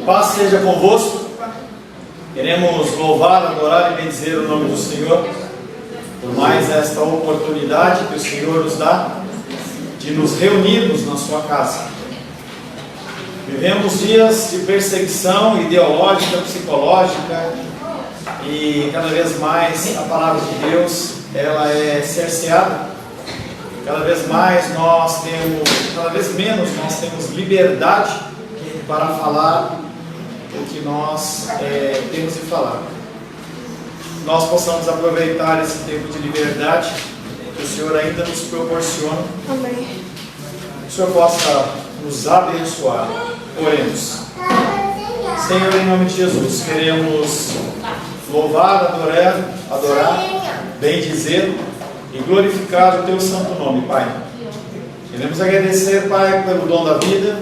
Paz seja convosco. Queremos louvar, adorar e bendizer o nome do Senhor por mais esta oportunidade que o Senhor nos dá de nos reunirmos na sua casa. Vivemos dias de perseguição ideológica, psicológica, e cada vez mais a palavra de Deus ela é cerceada. Cada vez menos nós temos liberdade para falar o que nós temos de falar. Nós possamos aproveitar esse tempo de liberdade que o Senhor ainda nos proporciona. Amém. Que o Senhor possa nos abençoar. Oremos. Senhor, em nome de Jesus, queremos louvar, adorar, bendizer e glorificar o Teu santo nome, Pai. Queremos agradecer, Pai, pelo dom da vida,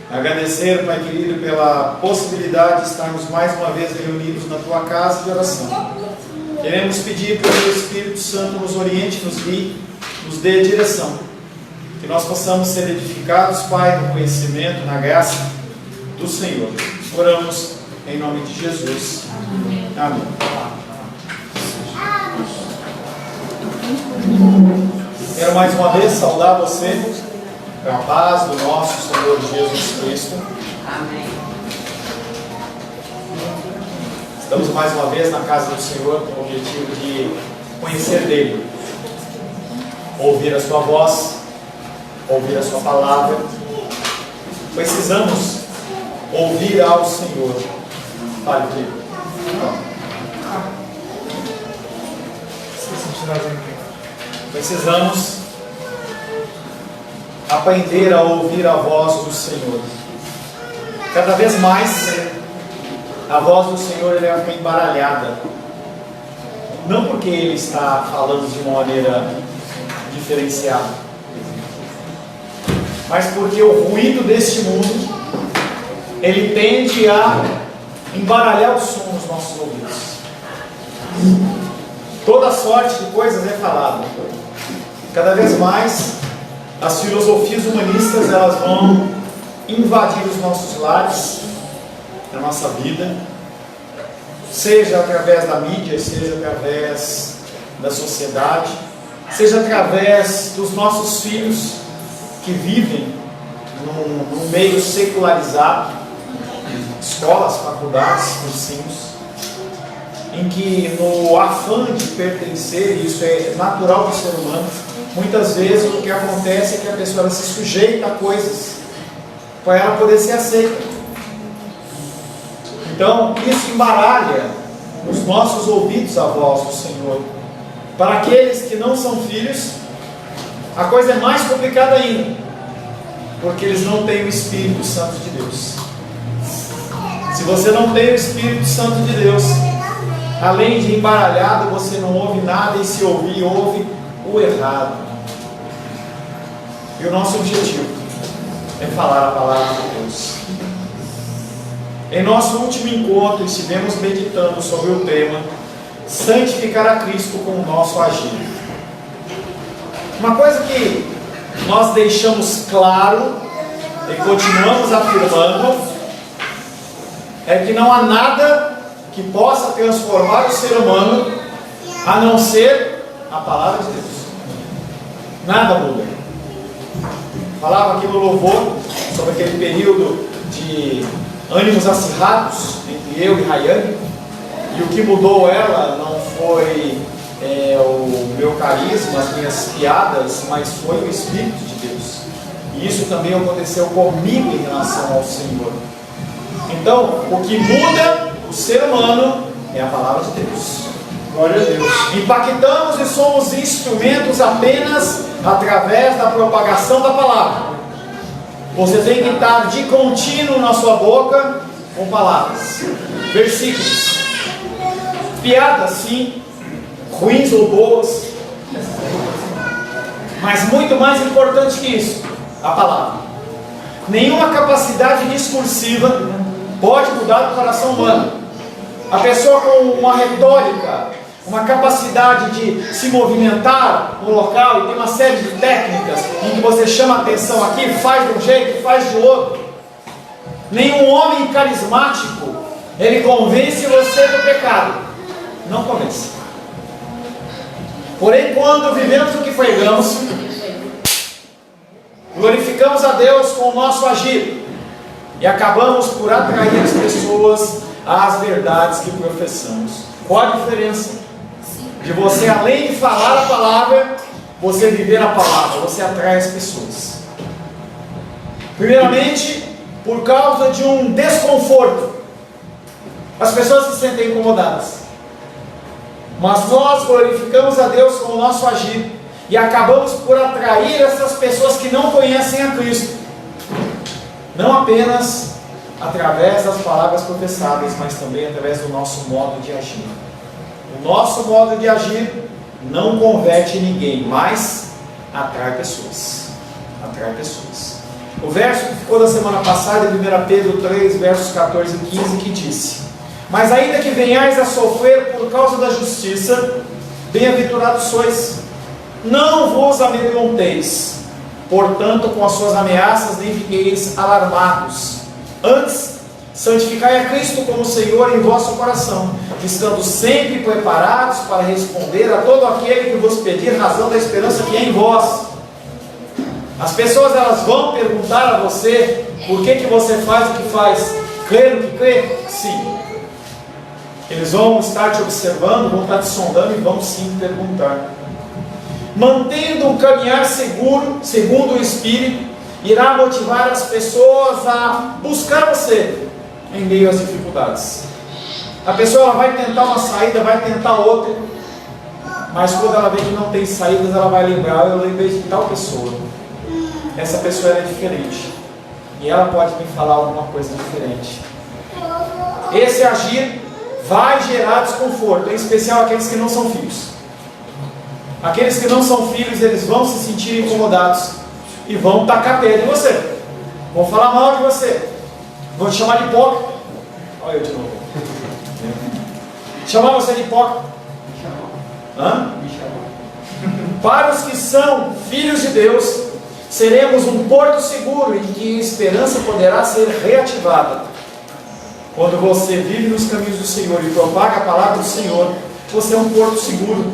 agradecer, Pai querido, pela possibilidade de estarmos mais uma vez reunidos na Tua casa de oração. Queremos pedir que o Teu Espírito Santo nos oriente, nos guie, nos dê direção. Que nós possamos ser edificados, Pai, no conhecimento, na graça do Senhor. Oramos em nome de Jesus. Amém. Quero mais uma vez saudar você com a paz do nosso Senhor Jesus Cristo. Amém. Estamos mais uma vez na casa do Senhor com o objetivo de conhecer dele, ouvir a sua voz, ouvir a sua palavra. Precisamos ouvir ao Senhor. Fale, filho. Precisamos aprender a ouvir a voz do Senhor. Cada vez mais a voz do Senhor vai ficar embaralhada. Não porque Ele está falando de uma maneira diferenciada, mas porque o ruído deste mundo ele tende a embaralhar o som nos nossos ouvidos. Toda sorte de coisas é falada. Cada vez mais as filosofias humanistas elas vão invadir os nossos lares, a nossa vida, seja através da mídia, seja através da sociedade, seja através dos nossos filhos que vivem num meio secularizado, escolas, faculdades, cursinhos, em que no afã de pertencer, isso é natural do ser humano, muitas vezes o que acontece é que a pessoa ela se sujeita a coisas para ela poder ser aceita. Então isso embaralha nos nossos ouvidos a voz do Senhor. Para aqueles que não são filhos, a coisa é mais complicada ainda, porque eles não têm o Espírito Santo de Deus. Se você não tem o Espírito Santo de Deus, além de embaralhado, você não ouve nada, e se ouvir, ouve o errado. E o nosso objetivo é falar a palavra de Deus. Em nosso último encontro, estivemos meditando sobre o tema santificar a Cristo com o nosso agir. Uma coisa que nós deixamos claro e continuamos afirmando é que não há nada que possa transformar o ser humano a não ser a palavra de Deus. Nada muda. Falava aqui no louvor sobre aquele período de ânimos acirrados entre eu e Rayane, e o que mudou ela não foi o meu carisma, as minhas piadas, mas foi o Espírito de Deus. E isso também aconteceu comigo em relação ao Senhor. Então, o que muda o ser humano é a palavra de Deus. Glória a Deus. Impactamos e somos instrumentos apenas através da propagação da palavra. Você tem que estar de contínuo na sua boca com palavras, versículos, piadas sim, ruins ou boas, mas muito mais importante que isso, a palavra. Nenhuma capacidade discursiva pode mudar o coração humano. A pessoa com uma retórica, uma capacidade de se movimentar no local, e tem uma série de técnicas em que você chama a atenção aqui, faz de um jeito, faz de outro. Nenhum homem carismático, ele convence você do pecado. Não convence. Porém, quando vivemos o que pregamos, glorificamos a Deus com o nosso agir e acabamos por atrair as pessoas às verdades que professamos. Qual a diferença de você, além de falar a palavra, você viver a palavra? Você atrai as pessoas. Primeiramente, por causa de um desconforto. As pessoas se sentem incomodadas. Mas nós glorificamos a Deus com o nosso agir e acabamos por atrair essas pessoas que não conhecem a Cristo. Não apenas através das palavras professadas, mas também através do nosso modo de agir. O nosso modo de agir não converte ninguém, mas atrai pessoas. Atrai pessoas. O verso que ficou da semana passada, em 1 Pedro 3, versos 14 e 15, que disse: mas ainda que venhais a sofrer por causa da justiça, bem-aventurados sois. Não vos amedronteis, portanto, com as suas ameaças nem fiqueis alarmados. Antes, santificai a Cristo como Senhor em vosso coração, estando sempre preparados para responder a todo aquele que vos pedir razão da esperança que é em vós. As pessoas, elas vão perguntar a você por que você faz o que faz, crê no que crê? Sim. Eles vão estar te observando, vão estar te sondando e vão sim perguntar. Mantendo um caminhar seguro, segundo o Espírito, irá motivar as pessoas a buscar você em meio às dificuldades. A pessoa, ela vai tentar uma saída, vai tentar outra, mas quando ela vê que não tem saídas, ela vai lembrar: eu lembrei de tal pessoa. Essa pessoa é diferente e ela pode me falar alguma coisa diferente. Esse agir vai gerar desconforto, em especial aqueles que não são filhos. Aqueles que não são filhos, eles vão se sentir incomodados e vão tacar pedra em você, vão falar mal de você, vão te chamar de hipócrita. Olha eu de novo. Chamar você de hipócrita. Hã? Para os que são filhos de Deus, seremos um porto seguro em que a esperança poderá ser reativada. Quando você vive nos caminhos do Senhor e propaga a palavra do Senhor, você é um porto seguro.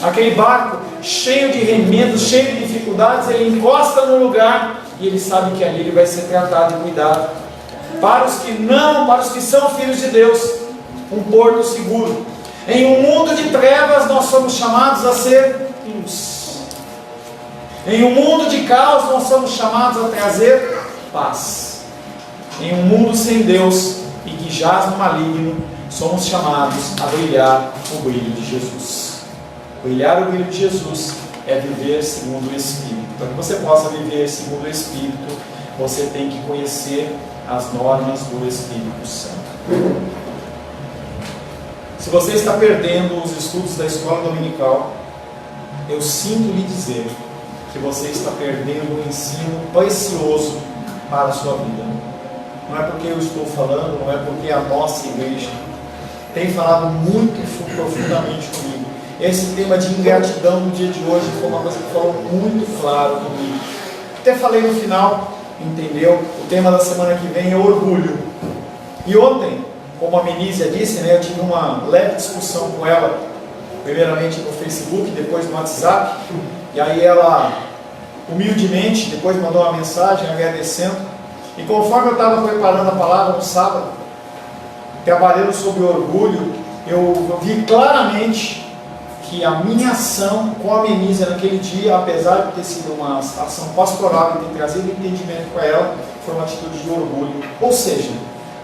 Aquele barco cheio de remendos, cheio de dificuldades, ele encosta no lugar e ele sabe que ali ele vai ser tratado e cuidado. Para os que são filhos de Deus, um porto seguro. Em um mundo de trevas, nós somos chamados a ser luz. Em um mundo de caos, nós somos chamados a trazer paz. Em um mundo sem Deus e que jaz no maligno, somos chamados a brilhar o brilho de Jesus. Brilhar o brilho de Jesus é viver segundo o Espírito. Para que você possa viver segundo o Espírito, você tem que conhecer as normas do Espírito Santo. Se você está perdendo os estudos da escola dominical, eu sinto lhe dizer que você está perdendo um ensino precioso para a sua vida. Não é porque eu estou falando, não é porque a nossa igreja tem falado muito profundamente comigo. Esse tema de ingratidão no dia de hoje foi uma coisa que falou muito claro comigo. Até falei no final, entendeu? O tema da semana que vem é orgulho. E ontem, como a Menízia disse, né, eu tive uma leve discussão com ela, primeiramente no Facebook, depois no WhatsApp, e aí ela, humildemente, depois mandou uma mensagem agradecendo. E conforme eu estava preparando a palavra no sábado, trabalhando sobre orgulho, eu vi claramente que a minha ação com a Menízia naquele dia, apesar de ter sido uma ação pastoral e ter trazido entendimento para ela, foi uma atitude de orgulho. Ou seja,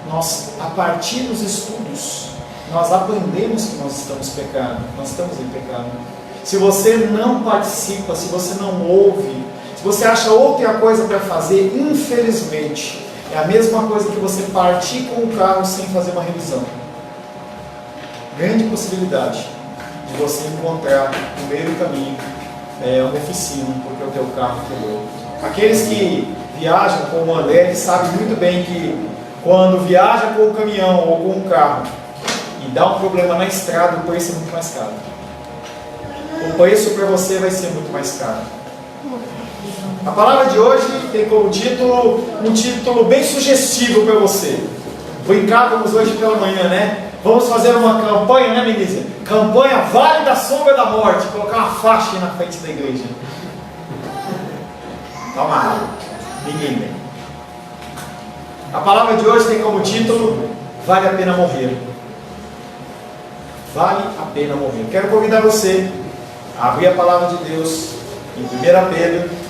nós, a partir dos estudos, nós aprendemos que nós estamos pecando, nós estamos em pecado. Se você não participa, se você não ouve, se você acha outra coisa para fazer, infelizmente, é a mesma coisa que você partir com o carro sem fazer uma revisão. Grande possibilidade de você encontrar no meio do caminho uma oficina, porque o teu carro quebrou. Aqueles que viajam com o André, eles sabem muito bem que quando viaja com o caminhão ou com o carro e dá um problema na estrada, o preço é muito mais caro. O preço para você vai ser muito mais caro. A palavra de hoje tem como título, um título bem sugestivo para você. Brincávamos hoje pela manhã, né? Vamos fazer uma campanha, né, Melissa? Campanha Vale da Sombra da Morte. Colocar uma faixa aí na frente da igreja. Calma lá. Ninguém vem. A palavra de hoje tem como título Vale a Pena Morrer. Vale a pena morrer. Quero convidar você a abrir a palavra de Deus em 1 Pedro.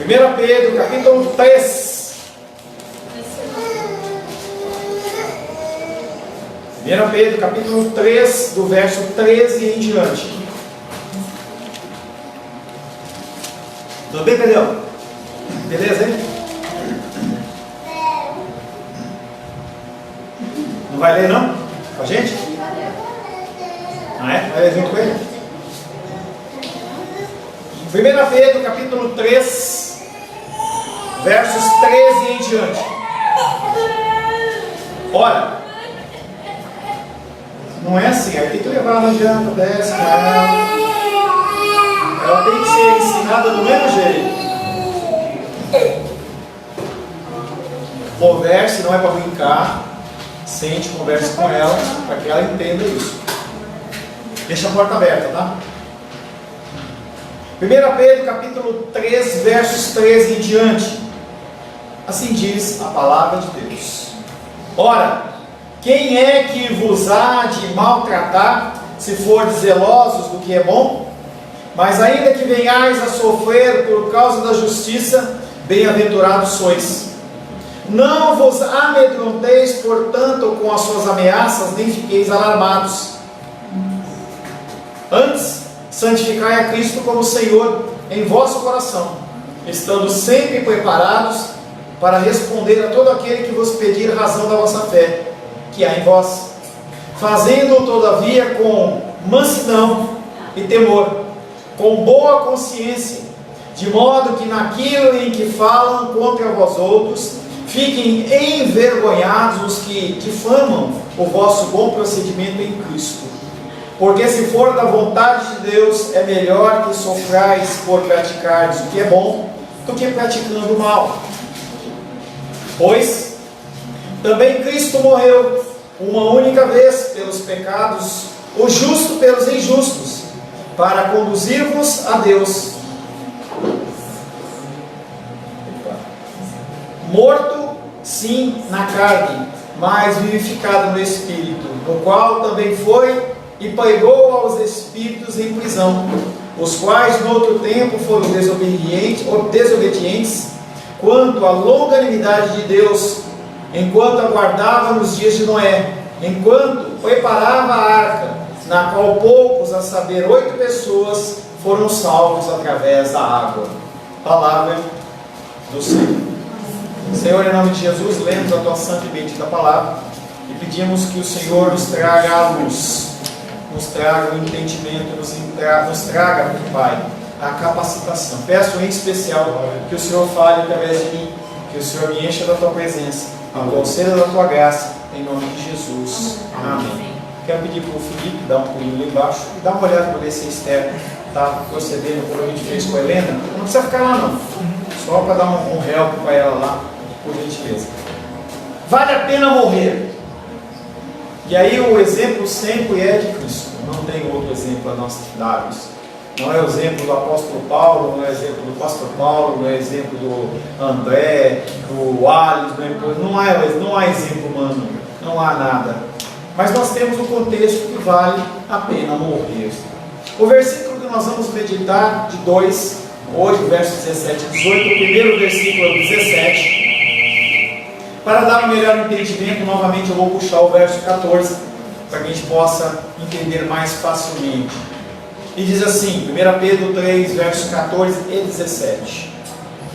1 Pedro, capítulo 3. 1 Pedro, capítulo 3, do verso 13 em diante. Tudo bem, Pedrão? Beleza, hein? Não vai ler, não? Com a gente? Ah, é? Vai ler junto com ele? 1 Pedro, capítulo 3, versos 13 em diante. Ora, não é assim, aí tem que levar, não adianta, desce, ela tem que ser ensinada do mesmo jeito. Converse, não é para brincar. Sente, converse com ela, para que ela entenda isso. Deixa a porta aberta, tá? 1 Pedro, capítulo 3, versos 13 em diante. Assim diz a palavra de Deus. Ora, quem é que vos há de maltratar, se fordes zelosos do que é bom? Mas ainda que venhais a sofrer por causa da justiça, bem-aventurados sois. Não vos amedronteis, portanto, com as suas ameaças, nem fiqueis alarmados. Antes, santificai a Cristo como Senhor em vosso coração, estando sempre preparados para responder a todo aquele que vos pedir razão da vossa fé, que há em vós, fazendo-o todavia com mansidão e temor, com boa consciência, de modo que naquilo em que falam contra vós outros, fiquem envergonhados os que difamam o vosso bom procedimento em Cristo. Porque se for da vontade de Deus, é melhor que sofrais por praticardes o que é bom, do que praticando o mal. Pois também Cristo morreu uma única vez pelos pecados, o justo pelos injustos, para conduzir-vos a Deus. Morto, sim, na carne, mas vivificado no Espírito, no qual também foi e pregou aos espíritos em prisão, os quais no outro tempo foram desobedientes quanto à longanimidade de Deus, enquanto aguardava nos dias de Noé, enquanto preparava a arca, na qual poucos, a saber 8 pessoas, foram salvos através da água. Palavra do Senhor. Senhor, em nome de Jesus, lemos a tua santa e bendita palavra e pedimos que o Senhor nos traga a luz, nos traga o entendimento, nos traga, Pai, a capacitação. Peço em especial que o Senhor fale através de mim, que o Senhor me encha da tua presença, conceda da tua graça, em nome de Jesus. Amém. Quero pedir para o Felipe dar um pulinho lá embaixo e dar uma olhada para ver se a Esther está procedendo como a gente fez com a Helena. Não precisa ficar lá não, só para dar um help para ela lá, por gentileza. Vale a pena morrer. E aí o exemplo sempre é de Cristo, não tem outro exemplo a nós darmos. Não é o exemplo do apóstolo Paulo, não é o exemplo do pastor Paulo, não é o exemplo do André, do Alisson, não há exemplo humano, não há nada. Mas nós temos um contexto que vale a pena morrer. O versículo que nós vamos meditar de 2, hoje, versos 17 e 18, o primeiro versículo é o 17. Para dar um melhor entendimento, novamente eu vou puxar o verso 14, para que a gente possa entender mais facilmente. E diz assim, 1 Pedro 3, versos 14 e 17.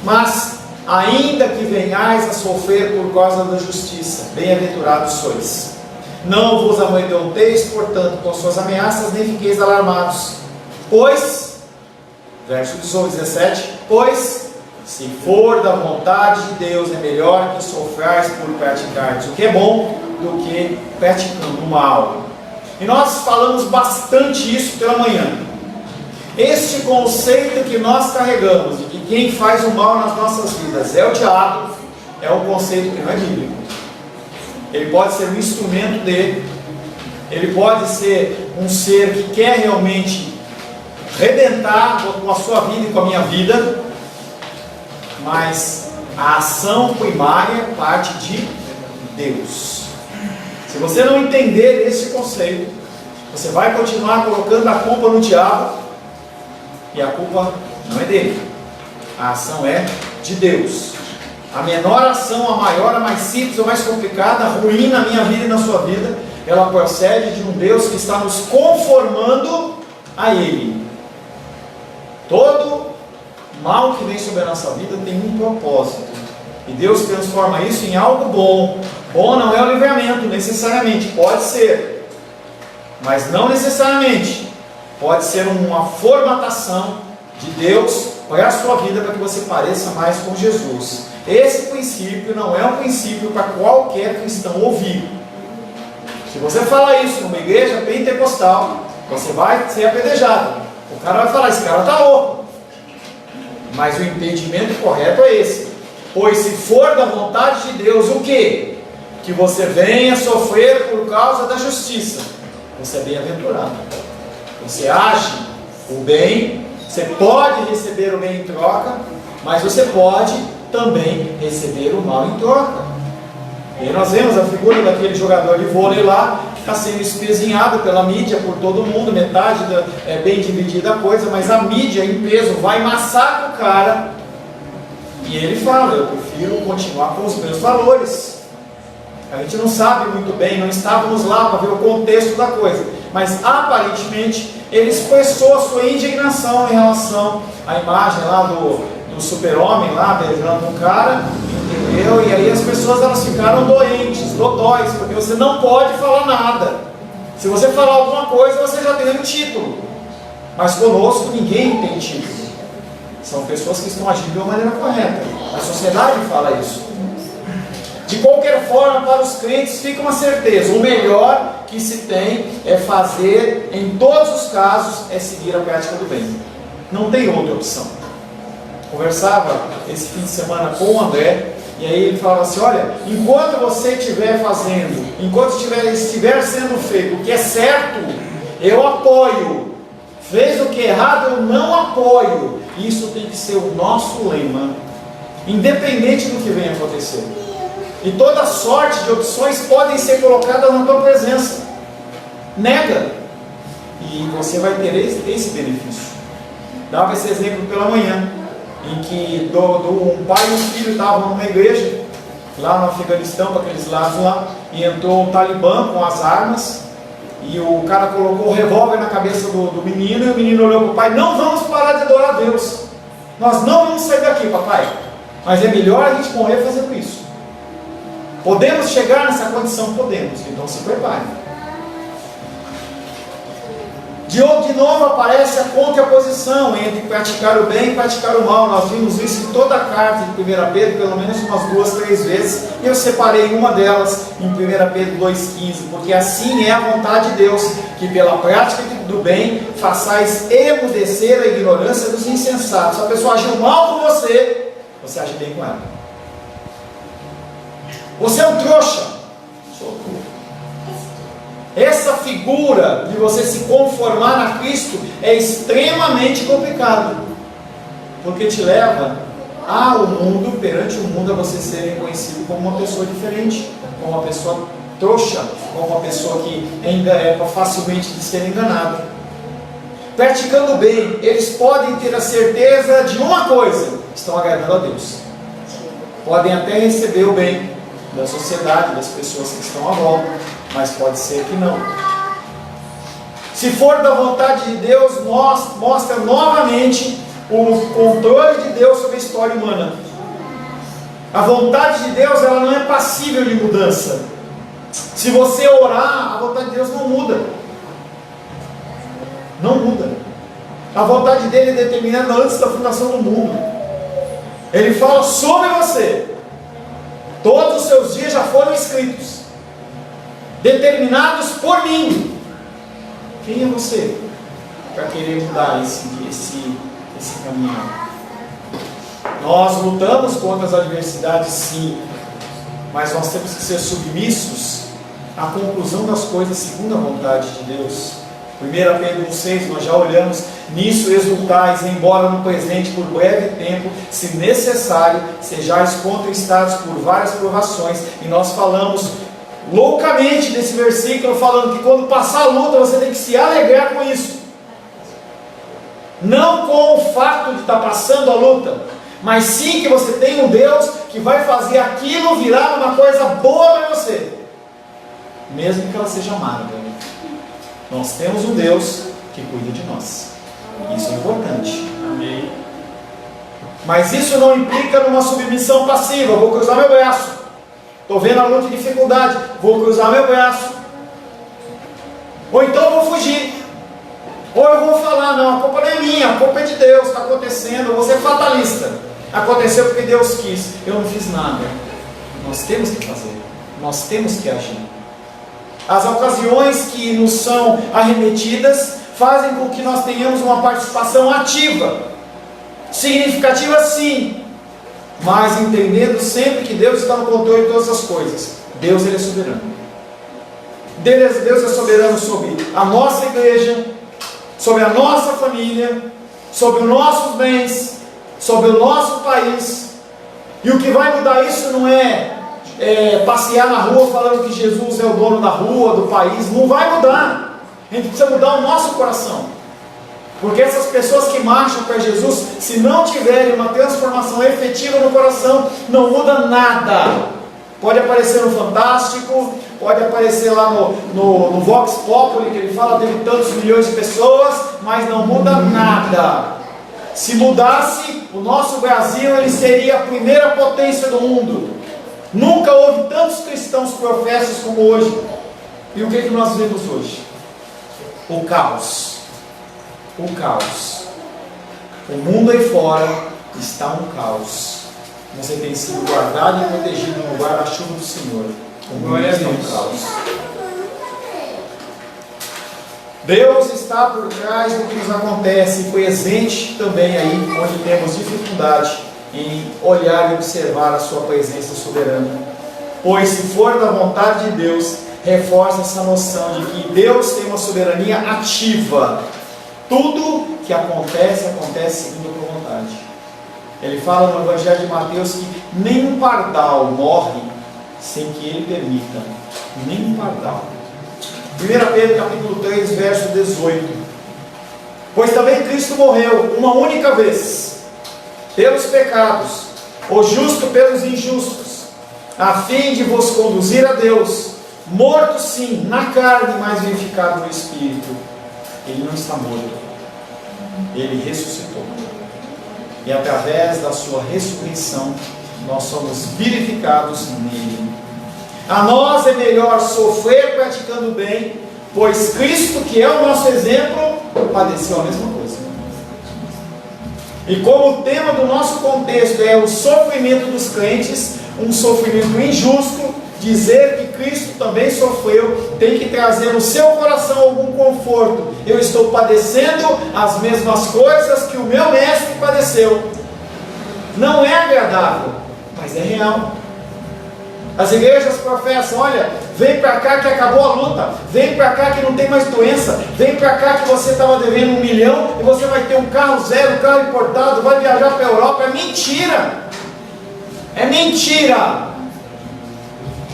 Mas, ainda que venhais a sofrer por causa da justiça, bem-aventurados sois. Não vos amedronteis, portanto, com suas ameaças, nem fiqueis alarmados. Pois, verso 18, 17, pois, se for da vontade de Deus, é melhor que sofrais por praticardes o que é bom, do que praticando o mal. E nós falamos bastante isso pela manhã. Este conceito que nós carregamos, de que quem faz o mal nas nossas vidas é o diabo, é um conceito que não é bíblico. Ele pode ser um instrumento dele, ele pode ser um ser que quer realmente rebentar com a sua vida e com a minha vida, mas a ação primária parte de Deus. Se você não entender esse conceito, você vai continuar colocando a culpa no diabo, e a culpa não é dele, a ação é de Deus. A menor ação, a maior, a mais simples, a mais complicada, ruim na minha vida e na sua vida, ela procede de um Deus que está nos conformando a Ele. Todo mal que vem sobre a nossa vida tem um propósito, e Deus transforma isso em algo bom. Bom não é o livramento necessariamente, pode ser, mas não necessariamente. Pode ser uma formatação de Deus para a sua vida, para que você pareça mais com Jesus. Esse princípio não é um princípio para qualquer cristão ouvir. Se você falar isso numa igreja pentecostal, você vai ser apedrejado. O cara vai falar, esse cara está louco. Mas o entendimento correto é esse. Pois se for da vontade de Deus, o quê? Que você venha sofrer por causa da justiça. Você é bem-aventurado. Você age o bem, você pode receber o bem em troca, mas você pode também receber o mal em troca. E aí nós vemos a figura daquele jogador de vôlei lá, que está sendo espezinhado pela mídia, por todo mundo, metade é bem dividida a coisa, mas a mídia em peso vai massacrar o cara, e ele fala, eu prefiro continuar com os meus valores. A gente não sabe muito bem, não estávamos lá para ver o contexto da coisa, mas aparentemente ele expressou a sua indignação em relação à imagem lá do super-homem lá beijando um cara, entendeu? E aí as pessoas elas ficaram doentes, dodóis, porque você não pode falar nada. Se você falar alguma coisa, você já tem um título, mas conosco ninguém tem título. São pessoas que estão agindo de uma maneira correta. A sociedade fala isso. De qualquer forma, para os crentes fica uma certeza: o melhor que se tem é fazer, em todos os casos, é seguir a prática do bem. Não tem outra opção. Conversava esse fim de semana com o André, e aí ele falava assim: olha, enquanto você estiver fazendo, enquanto estiver sendo feito o que é certo, eu apoio. Fez o que é errado, eu não apoio. Isso tem que ser o nosso lema, independente do que venha acontecer. E toda sorte de opções podem ser colocadas na tua presença. Nega, e você vai ter esse benefício. Dava esse exemplo pela manhã, em que um pai e um filho estavam numa igreja, lá no Afeganistão, para aqueles lados lá, e entrou um talibã com as armas, e o cara colocou o revólver na cabeça do menino, e o menino olhou para o pai: não vamos parar de adorar a Deus, nós não vamos sair daqui, papai, mas é melhor a gente morrer fazendo isso. Podemos chegar nessa condição? Podemos, então se prepare. De novo aparece a contraposição entre praticar o bem e praticar o mal. Nós vimos isso em toda a carta de 1 Pedro, pelo menos umas 2, 3 vezes. E eu separei uma delas em 1 Pedro 2,15, porque assim é a vontade de Deus, que pela prática do bem façais emudecer a ignorância dos insensatos. Se a pessoa agiu mal com você, você age bem com ela. Você é um trouxa. Sou. Essa figura de você se conformar a Cristo é extremamente complicado, porque te leva ao mundo, perante o mundo, a você ser reconhecido como uma pessoa diferente, como uma pessoa trouxa, como uma pessoa que é facilmente de ser enganada. Praticando o bem, eles podem ter a certeza de uma coisa: estão agradando a Deus. Podem até receber o bem da sociedade, das pessoas que estão à volta, mas pode ser que não. Se for da vontade de Deus, mostra novamente o controle de Deus sobre a história humana. A vontade de Deus, ela não é passível de mudança. Se você orar, a vontade de Deus não muda. Não muda. A vontade dele é determinada antes da fundação do mundo. Ele fala sobre você. Todos os seus dias já foram escritos, determinados por mim. Quem é você para querer mudar esse caminho? Nós lutamos contra as adversidades, sim, mas nós temos que ser submissos à conclusão das coisas segundo a vontade de Deus. 1 Pedro 1,6, nós já olhamos: nisso exultais, embora no presente por breve tempo, se necessário, sejais contristados por várias provações. E nós falamos loucamente desse versículo, falando que quando passar a luta, você tem que se alegrar com isso. Não com o fato de estar passando a luta, mas sim que você tem um Deus que vai fazer aquilo virar uma coisa boa para você, mesmo que ela seja amarga. Nós temos um Deus que cuida de nós. Isso é importante. Amém. Mas isso não implica numa submissão passiva. Vou cruzar meu braço. Estou vendo a luta e dificuldade. Vou cruzar meu braço. Ou então vou fugir. Ou eu vou falar: não, a culpa não é minha, a culpa é de Deus, está acontecendo. Eu vou ser fatalista. Aconteceu porque Deus quis. Eu não fiz nada. Nós temos que fazer. Nós temos que agir. As ocasiões que nos são arremetidas fazem com que nós tenhamos uma participação ativa, significativa sim, mas entendendo sempre que Deus está no controle de todas as coisas. Deus, Ele é soberano. Deus é soberano sobre a nossa igreja, sobre a nossa família, sobre os nossos bens, sobre o nosso país. E o que vai mudar isso não é passear na rua falando que Jesus é o dono da rua, do país. Não vai mudar. A gente precisa mudar o nosso coração, porque essas pessoas que marcham para Jesus, se não tiverem uma transformação efetiva no coração, não muda nada. Pode aparecer no Fantástico, pode aparecer lá no Vox Populi, que ele fala teve tantos milhões de pessoas, mas não muda nada. Se mudasse, o nosso Brasil, ele seria a primeira potência do mundo. Nunca houve tantos cristãos professos como hoje. E o que nós vemos hoje? O caos. O caos. O mundo aí fora está um caos. Você tem sido guardado e protegido no guarda-chuva do Senhor. O mundo está um caos. Deus está por trás do que nos acontece, presente também aí, onde temos dificuldade em olhar e observar a sua presença soberana. Pois se for da vontade de Deus, reforça essa noção de que Deus tem uma soberania ativa. Tudo que acontece, acontece segundo a sua vontade. Ele fala no Evangelho de Mateus que nenhum pardal morre sem que Ele permita. Nenhum pardal. 1 Pedro capítulo 3, verso 18. Pois também Cristo morreu uma única vez pelos pecados, o justo pelos injustos, a fim de vos conduzir a Deus, morto sim na carne, mas vivificado no Espírito. Ele não está morto, Ele ressuscitou, e através da sua ressurreição nós somos vivificados nele. A nós é melhor sofrer praticando o bem, pois Cristo, que é o nosso exemplo, padeceu a mesma coisa. E como o tema do nosso contexto é o sofrimento dos crentes, um sofrimento injusto, dizer que Cristo também sofreu tem que trazer no seu coração algum conforto. Eu estou padecendo as mesmas coisas que o meu mestre padeceu. Não é agradável, mas é real. As igrejas professam: olha, vem para cá que acabou a luta, vem para cá que não tem mais doença, vem para cá que você estava devendo 1 milhão e você vai ter um carro zero, um carro importado, vai viajar para a Europa. É mentira! É mentira!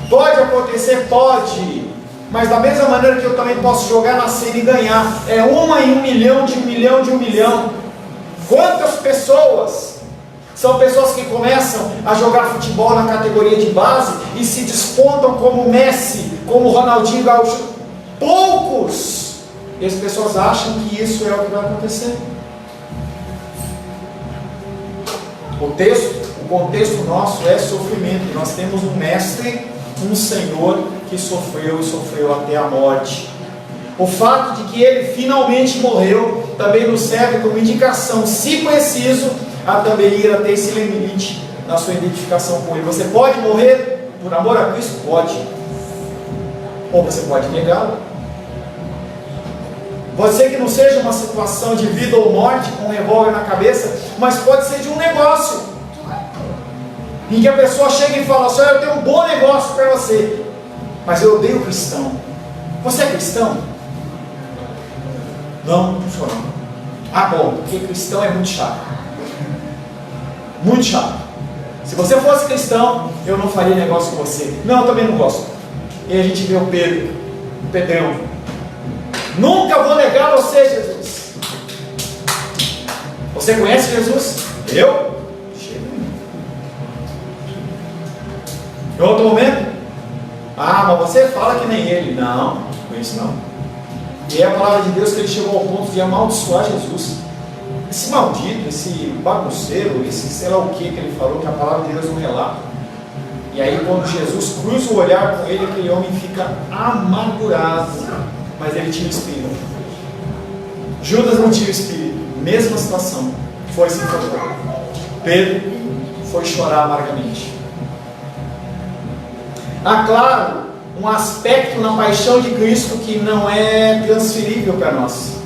Pode acontecer? Pode, mas da mesma maneira que eu também posso jogar na cena e ganhar. É uma em 1 milhão, de 1 milhão, de 1 milhão. Quantas pessoas são pessoas que começam a jogar futebol na categoria de base e se despontam como Messi, como Ronaldinho Gaúcho? Poucos! E as pessoas acham que isso é o que vai acontecer. O contexto nosso é sofrimento. Nós temos um mestre, um Senhor que sofreu e sofreu até a morte. O fato de que Ele finalmente morreu também nos serve como indicação, se preciso, a também ir até esse limite na sua identificação com Ele. Você pode morrer por amor a Cristo? Pode. Ou você pode negá-lo. Pode ser que não seja uma situação de vida ou morte com um revólver na cabeça, mas pode ser de um negócio, em que a pessoa chega e fala assim: eu tenho um bom negócio para você, mas eu odeio cristão. Você é cristão? Não, não sou não. Ah, bom, porque cristão é muito chato. Muito chato. Se você fosse cristão, eu não faria negócio com você. Não, eu também não gosto. E a gente vê o Pedro, o Pedrão: nunca vou negar você, Jesus. Você conhece Jesus? Eu? Em outro momento: ah, mas você fala que nem ele. Não, conheço não. E é a palavra de Deus que ele chegou ao ponto de amaldiçoar Jesus. Esse maldito, esse bagunceiro, esse sei lá o que ele falou, que a palavra de Deus não relata. E aí quando Jesus cruza o olhar com ele, aquele homem fica amargurado. Mas ele tinha espírito. Judas não tinha espírito. Mesma situação. Foi se encontrar. Pedro foi chorar amargamente. Há, claro, um aspecto na paixão de Cristo que não é transferível para nós.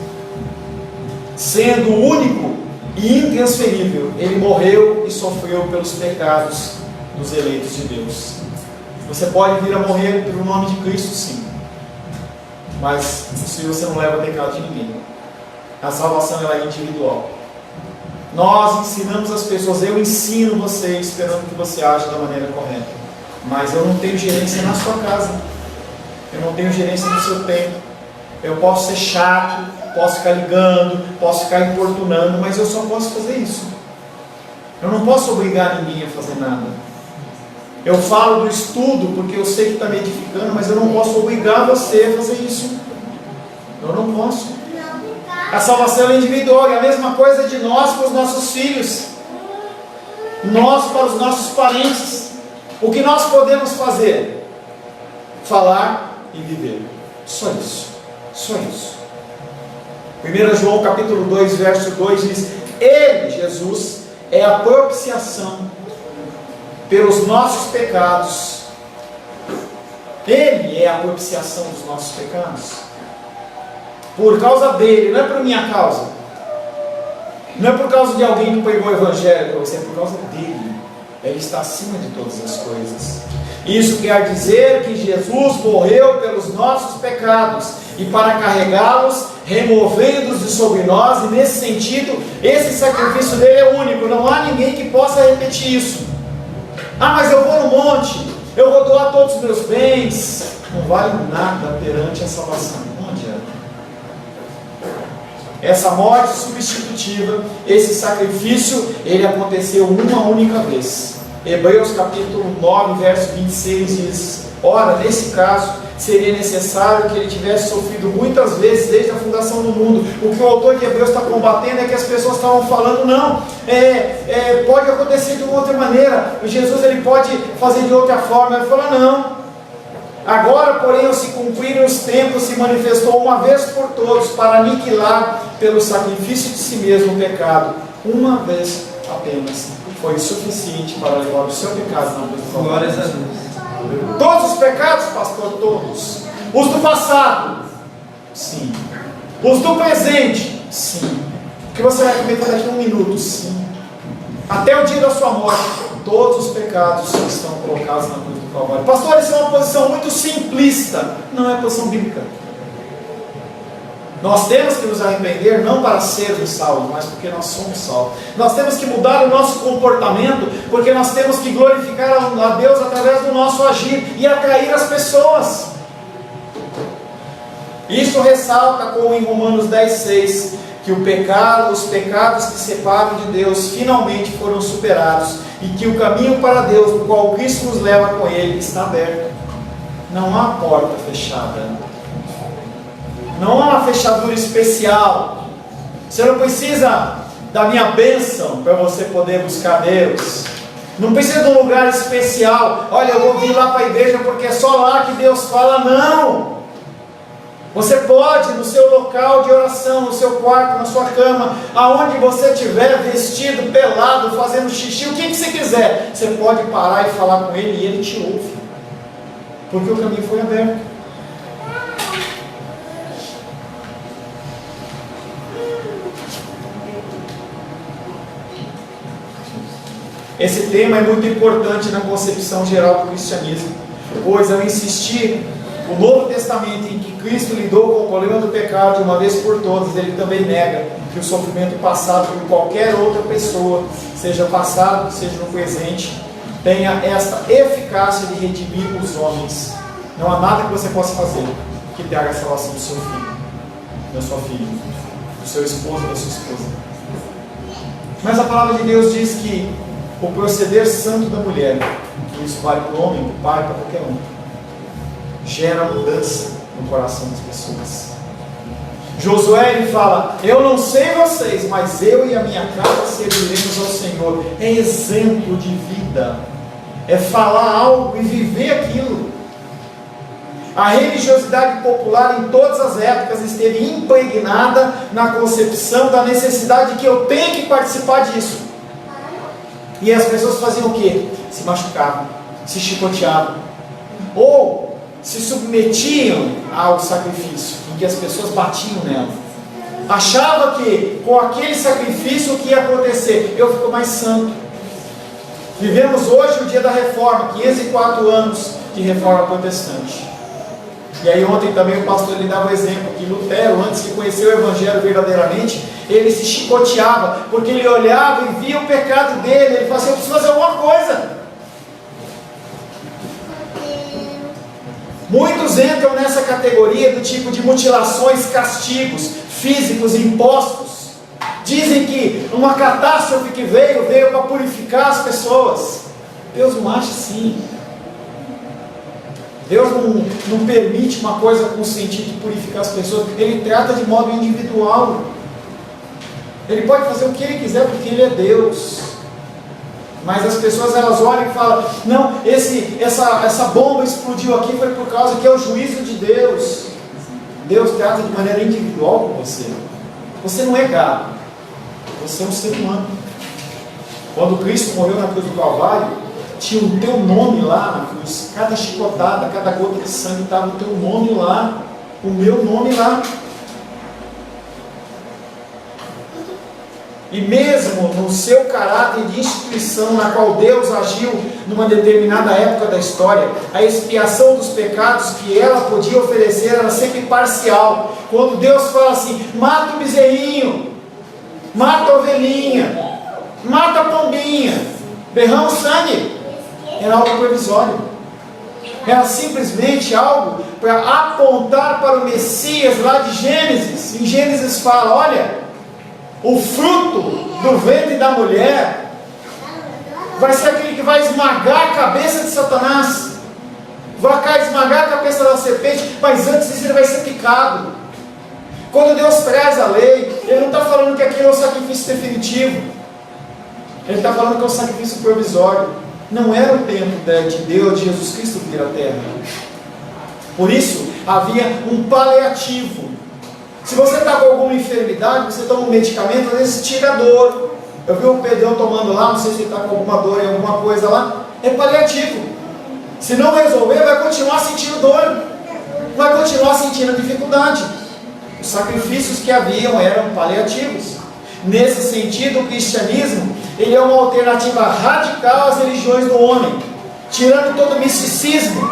Sendo único e intransferível, ele morreu e sofreu pelos pecados dos eleitos de Deus. Você pode vir a morrer pelo nome de Cristo, sim, mas se você não leva o pecado de ninguém. A salvação ela é individual. Nós ensinamos as pessoas, eu ensino você esperando que você age da maneira correta. Mas eu não tenho gerência na sua casa. Eu não tenho gerência no seu tempo. Eu posso ser chato, posso ficar ligando, posso ficar importunando, mas eu só posso fazer isso. Eu não posso obrigar ninguém a fazer nada. Eu falo do estudo porque eu sei que está me edificando, mas eu não posso obrigar você a fazer isso. Eu não posso. A salvação é individual, é a mesma coisa de nós para os nossos filhos, nós para os nossos parentes. O que nós podemos fazer? Falar e viver. Só isso. Só isso. 1 João capítulo 2, verso 2 diz: Ele, Jesus, é a propiciação pelos nossos pecados. Ele é a propiciação dos nossos pecados. Por causa dele, não é por minha causa. Não é por causa de alguém que pregou o evangelho para você, é por causa dele. Ele está acima de todas as coisas. Isso quer dizer que Jesus morreu pelos nossos pecados e para carregá-los, removendo-os de sobre nós, e nesse sentido, esse sacrifício dele é único. Não há ninguém que possa repetir isso. Ah, mas eu vou no monte, eu vou doar todos os meus bens. Não vale nada perante a salvação. Não adianta. Essa morte substitutiva, esse sacrifício, ele aconteceu uma única vez. Hebreus capítulo 9, verso 26 diz: ora, nesse caso, seria necessário que ele tivesse sofrido muitas vezes desde a fundação do mundo. O que o autor de Hebreus está combatendo é que as pessoas estavam falando: não, pode acontecer de uma outra maneira, Jesus ele pode fazer de outra forma. Ele fala: não. Agora, porém, ao se cumprirem os tempos, se manifestou uma vez por todos para aniquilar pelo sacrifício de si mesmo o pecado. Uma vez apenas foi suficiente para levar o seu pecado na cruz do Calvário. Glórias a Deus. Todos os pecados, pastor, todos. Os do passado, sim. Os do presente, sim. O que você vai cometer daqui a um minuto, sim. Até o dia da sua morte, todos os pecados estão colocados na cruz do Calvário. Pastor, isso é uma posição muito simplista. Não é posição bíblica. Nós temos que nos arrepender não para sermos salvos, mas porque nós somos salvos. Nós temos que mudar o nosso comportamento, porque nós temos que glorificar a Deus através do nosso agir e atrair as pessoas. Isso ressalta, como em Romanos 10,6, que os pecados que separam de Deus finalmente foram superados, e que o caminho para Deus, no qual Cristo nos leva com Ele, está aberto. Não há porta fechada. Não há uma fechadura especial. Você não precisa da minha bênção para você poder buscar Deus. Não precisa de um lugar especial. Olha, eu vou vir lá para a igreja porque é só lá que Deus fala. Não. Você pode, no seu local de oração, no seu quarto, na sua cama, aonde você estiver, vestido, pelado, fazendo xixi, o que você quiser, você pode parar e falar com Ele e Ele te ouve. Porque o caminho foi aberto. Esse tema é muito importante na concepção geral do cristianismo, pois ao insistir o Novo Testamento em que Cristo lidou com o problema do pecado de uma vez por todas, ele também nega que o sofrimento passado por qualquer outra pessoa, seja passado, seja no presente, tenha esta eficácia de redimir os homens. Não há nada que você possa fazer que traga a salvação do seu filho, da sua filha, do seu esposo, da sua esposa. Mas a palavra de Deus diz que o proceder santo da mulher, que isso vale para o homem, para o pai, para qualquer um, gera mudança no coração das pessoas. Josué, ele fala: eu não sei vocês, mas eu e a minha casa serviremos ao Senhor. É exemplo de vida, é falar algo e viver aquilo. A religiosidade popular em todas as épocas esteve impregnada na concepção da necessidade de que eu tenho que participar disso. E as pessoas faziam o quê? Se machucavam, se chicoteavam, ou se submetiam ao sacrifício, em que as pessoas batiam nela. Achava que com aquele sacrifício o que ia acontecer? Eu fico mais santo. Vivemos hoje o dia da reforma, 504 anos de reforma protestante. E aí ontem também o pastor ele dava o exemplo que Lutero, antes de conhecer o Evangelho verdadeiramente, ele se chicoteava, porque ele olhava e via o pecado dele, ele falava assim: eu preciso fazer alguma coisa. Muitos entram nessa categoria do tipo de mutilações, castigos físicos impostos. Dizem que uma catástrofe que veio para purificar as pessoas. Deus não acha assim. Deus não permite uma coisa com o sentido de purificar as pessoas. Ele trata de modo individual. Ele pode fazer o que Ele quiser, porque Ele é Deus. Mas as pessoas elas olham e falam: não, essa bomba explodiu aqui foi por causa que é o juízo de Deus. Deus trata de maneira individual com você. Você não é gado, você é um ser humano. Quando Cristo morreu na cruz do Calvário, tinha o teu nome lá na cruz. Cada chicotada, cada gota de sangue estava o teu nome lá, o meu nome lá. E mesmo no seu caráter de instituição, na qual Deus agiu numa determinada época da história, a expiação dos pecados que ela podia oferecer era sempre parcial. Quando Deus fala assim: mata o bezerrinho, mata a ovelhinha, mata a pombinha, derrama o sangue, era algo provisório. Era simplesmente algo para apontar para o Messias lá de Gênesis. Em Gênesis fala: olha, o fruto do ventre da mulher vai ser aquele que vai esmagar a cabeça de Satanás, vai esmagar a cabeça da serpente, mas antes disso ele vai ser picado. Quando Deus traz a lei, Ele não está falando que aquilo é o sacrifício definitivo, Ele está falando que é o sacrifício provisório. Não era o tempo de Deus, de Jesus Cristo vir à terra. Por isso havia um paliativo. Se você está com alguma enfermidade, você toma um medicamento, às vezes tira a dor. Eu vi o Pedrão tomando lá, não sei se ele está com alguma dor em alguma coisa lá. É paliativo. Se não resolver, vai continuar sentindo dor, vai continuar sentindo dificuldade. Os sacrifícios que haviam eram paliativos. Nesse sentido, o cristianismo ele é uma alternativa radical às religiões do homem, tirando todo o misticismo,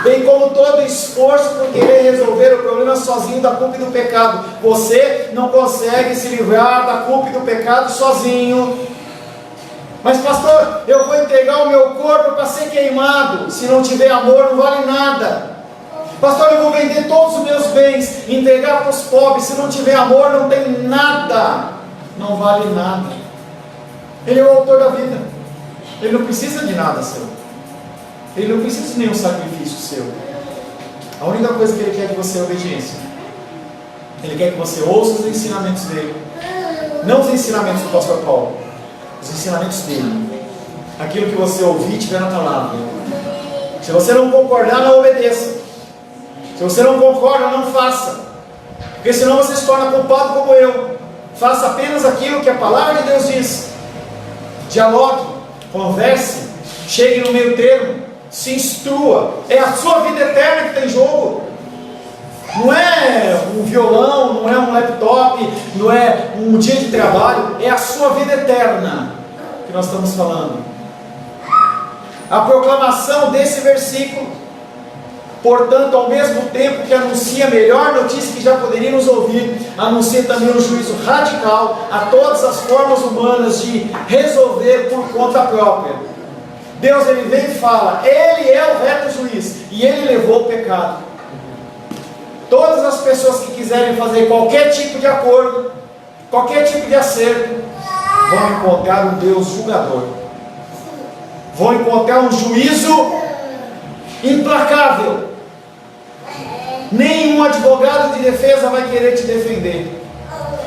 bem como todo esforço por querer resolver o problema sozinho da culpa e do pecado. Você não consegue se livrar da culpa e do pecado sozinho. Mas pastor, eu vou entregar o meu corpo para ser queimado. Se não tiver amor, não vale nada. Pastor, eu vou vender todos os meus bens, entregar para os pobres. Se não tiver amor, não tem nada. Não vale nada. Ele é o autor da vida. Ele não precisa de nada seu. Ele não precisa de nenhum sacrifício seu. A única coisa que Ele quer de você é obediência. Ele quer que você ouça os ensinamentos dele. Não os ensinamentos do pastor Paulo, os ensinamentos dele. Aquilo que você ouvir tiver na palavra. Se você não concordar, não obedeça. Se você não concorda, não faça. Porque senão você se torna culpado como eu. Faça apenas aquilo que a palavra de Deus diz. Dialogue, converse, chegue no meio termo, se instrua. É a sua vida eterna que tem em jogo. Não é um violão, não é um laptop, não é um dia de trabalho. É a sua vida eterna que nós estamos falando. a proclamação desse versículo, portanto, ao mesmo tempo que anuncia a melhor notícia que já poderíamos ouvir, anuncia também um juízo radical a todas as formas humanas de resolver por conta própria. Deus, ele vem e fala, ele é o reto juiz, e ele levou o pecado. Todas as pessoas que quiserem fazer qualquer tipo de acordo, qualquer tipo de acerto, vão encontrar um Deus julgador, vão encontrar um juízo implacável. Nenhum advogado de defesa vai querer te defender.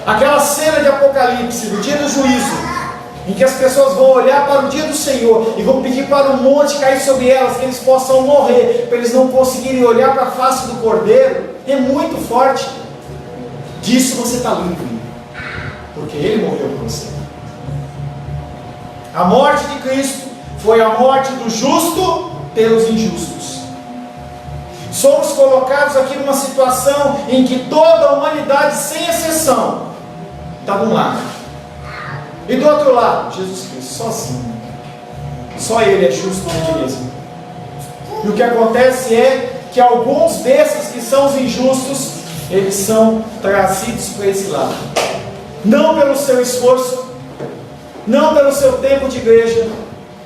Aquela cena de Apocalipse, do dia do juízo, em que as pessoas vão olhar para o dia do Senhor e vão pedir para o monte cair sobre elas, que eles possam morrer, para eles não conseguirem olhar para a face do Cordeiro, é muito forte. Disso você está livre, porque Ele morreu por você. A morte de Cristo foi a morte do justo pelos injustos. Somos colocados aqui numa situação em que toda a humanidade, sem exceção, está de um lado, e do outro lado, Jesus Cristo, sozinho. Só Ele é justo nele mesmo. E o que acontece é que alguns desses que são os injustos, eles são trazidos para esse lado. Não pelo seu esforço, não pelo seu tempo de igreja,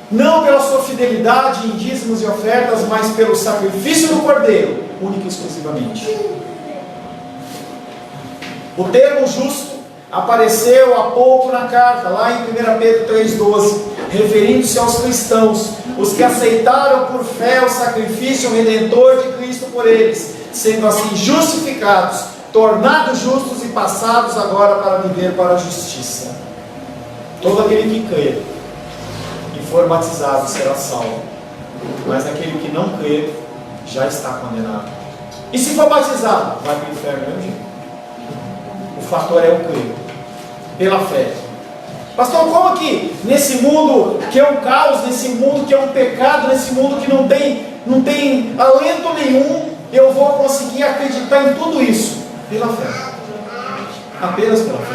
não pela sua fidelidade em dízimos e ofertas, mas pelo sacrifício do Cordeiro, único e exclusivamente. O termo justo apareceu há pouco na carta, lá em 1 Pedro 3,12, referindo-se aos cristãos, os que aceitaram por fé o sacrifício redentor de Cristo por eles, sendo assim justificados, tornados justos e passados agora para viver para a justiça. Todo aquele que crê e for batizado será salvo, mas aquele que não crê já está condenado. E se for batizado, vai para o inferno mesmo jeito. O fator é o crer, pela fé. Pastor, como que nesse mundo que é um caos, nesse mundo que é um pecado, nesse mundo que não tem alento nenhum, eu vou conseguir acreditar em tudo isso? Pela fé, apenas pela fé.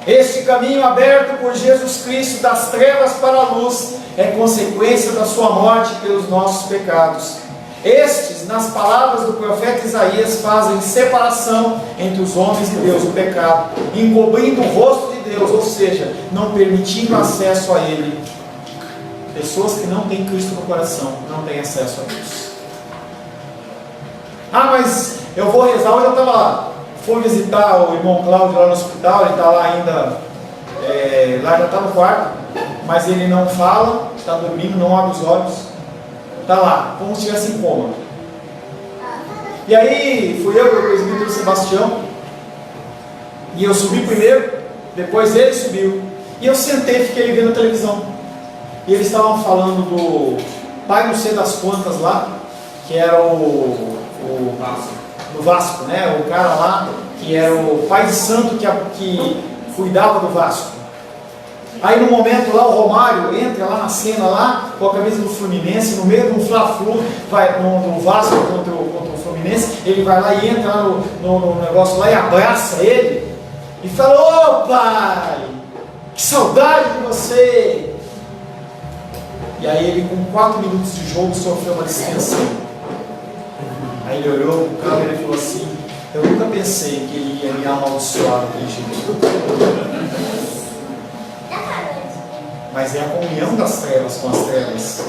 Este caminho aberto por Jesus Cristo das trevas para a luz é consequência da sua morte pelos nossos pecados. Estes, nas palavras do profeta Isaías, fazem separação entre os homens e Deus, o pecado, encobrindo o rosto de Deus, ou seja, não permitindo acesso a Ele. Pessoas que não têm Cristo no coração não têm acesso a Deus. Ah, mas eu vou rezar. Hoje eu estava lá, fui visitar o irmão Cláudio lá no hospital, ele está lá ainda, lá já está no quarto, mas ele não fala, está dormindo, não abre os olhos, está lá, como se estivesse em coma. E aí fui eu, o presbítero Sebastião, e eu subi primeiro, depois ele subiu, e eu sentei e fiquei vendo a televisão, e eles estavam falando do pai não sei das quantas lá, que era do Vasco, né? O cara lá que era o pai de santo que cuidava do Vasco. Aí no momento lá o Romário entra lá na cena lá com a camisa do Fluminense, no meio de um Fla-Flu, vai no Vasco contra o Fluminense, ele vai lá e entra lá no negócio lá e abraça ele e fala: ô pai, que saudade de você. E aí ele com 4 minutos de jogo sofreu uma distensão. Aí ele olhou para o câmera e falou assim: eu nunca pensei que ele ia me amaldiçoar daquele jeito. Mas é a comunhão das trevas com as trevas.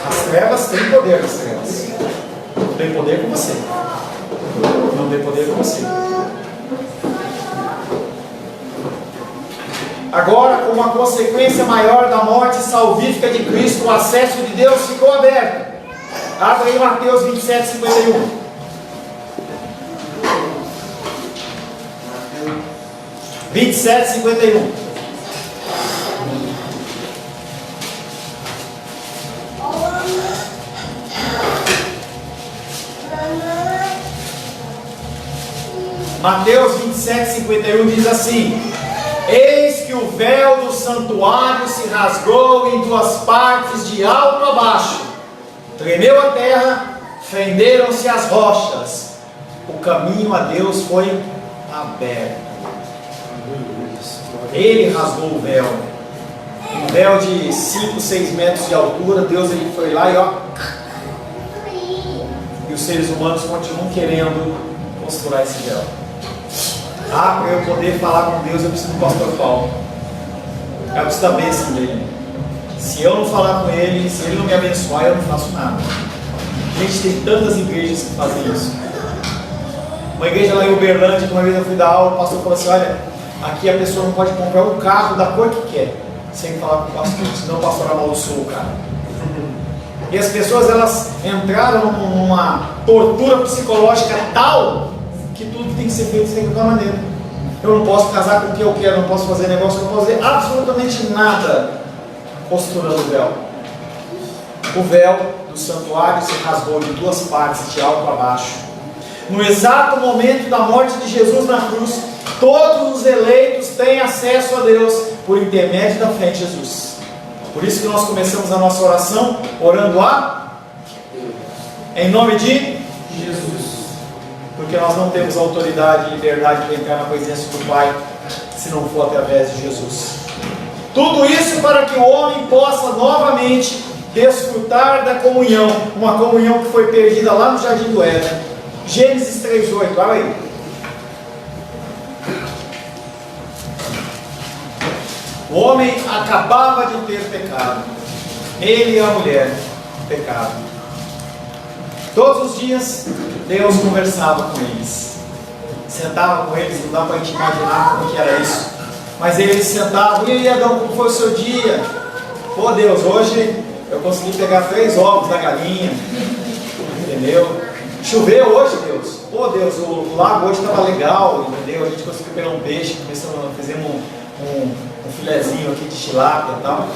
As trevas têm poder das trevas. Não tem poder com você. Não tem poder com você. Agora, como a consequência maior da morte salvífica de Cristo, o acesso de Deus ficou aberto. Abre aí Mateus 27, 51. Mateus 27, 51 diz assim: eis que o véu do santuário se rasgou em 2 partes, de alto a baixo. Tremeu a terra, fenderam-se as rochas. O caminho a Deus foi aberto. Ele rasgou o véu. Um véu de 5, 6 metros de altura. Deus ele foi lá e ó. E os seres humanos continuam querendo costurar esse véu. Para eu poder falar com Deus, eu preciso do pastor Paulo. Eu preciso da bênção dele. Se eu não falar com ele, se ele não me abençoar, eu não faço nada. Gente, tem tantas igrejas que fazem isso. Uma igreja lá em Uberlândia, que uma vez eu fui dar aula, o pastor falou assim: olha, aqui a pessoa não pode comprar um carro da cor que quer, sem falar com o pastor, senão o pastor amaldiçoa o cara. E as pessoas, elas entraram numa tortura psicológica tal que tudo tem que ser feito de qualquer maneira. Eu não posso casar com o que eu quero, não posso fazer negócio, não posso fazer absolutamente nada costurando o véu. O véu do santuário se rasgou de duas partes, de alto a baixo. No exato momento da morte de Jesus na cruz, todos os eleitos têm acesso a Deus por intermédio da fé em Jesus. Por isso que nós começamos a nossa oração orando em nome de Jesus. Porque nós não temos autoridade e liberdade para entrar na presença do Pai se não for através de Jesus. Tudo isso para que o homem possa novamente desfrutar da comunhão, uma comunhão que foi perdida lá no Jardim do Éden. Gênesis 3:8, olha aí. O homem acabava de ter pecado, ele e a mulher, pecado. Todos os dias Deus conversava com eles, sentava com eles, não dá para a gente imaginar como que era isso, mas eles sentavam: e aí, Adão, como foi o seu dia? Pô, Deus, hoje eu consegui pegar 3 ovos da galinha, entendeu? Choveu hoje, Deus. Pô, Deus, o lago hoje estava legal, entendeu? A gente conseguiu pegar um peixe, fizemos um filezinho aqui de tilápia e tal.